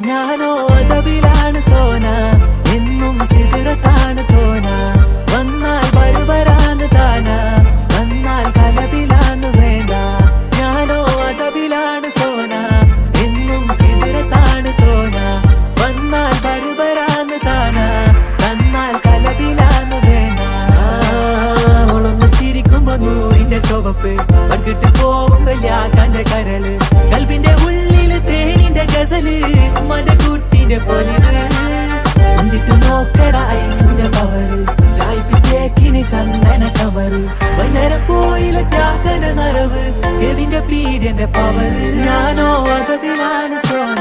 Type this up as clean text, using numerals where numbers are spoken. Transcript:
ഞാനോ അതബിലാണ് സോന, എന്നും സിദറത്താണ് തോന. വന്നാൽ ബർബരാണ് താന, വന്നാൽ കലബിലാണ് വേണ്ട. ഞാനോ അതബിലാണ് സോന, എന്നും സിദറത്താണ് തോന. വന്നാൽ ബർബരാണ് താന, വന്നാൽ കലബിലാണ് വേണ്ട. അവളൊന്ന് ചിരിക്കുമ്പോ നൂറിന്റെ ചുവപ്പ്, വർക്കിട്ട് പോകുമ്പോ യാക്കാന്റെ കരള്. കൽബിന്റെ ഉള്ളില് തേനിന്റെ ഗസല്, മനകൂട്ടിന്റെ പൊലിവ്. വന്നിട്ട് നോക്കട ഐസുന്റെ പവറ്, ചായ്പിറ്റേക്കിന് ചന്ദന കവറ്. വൈകുന്നേരം പോയില്ല ത്യാഗന നരവ്, കെവിന്റെ പീഡിയന്റെ പവറ്. ഞാനോ അതബിലാണ് സോന.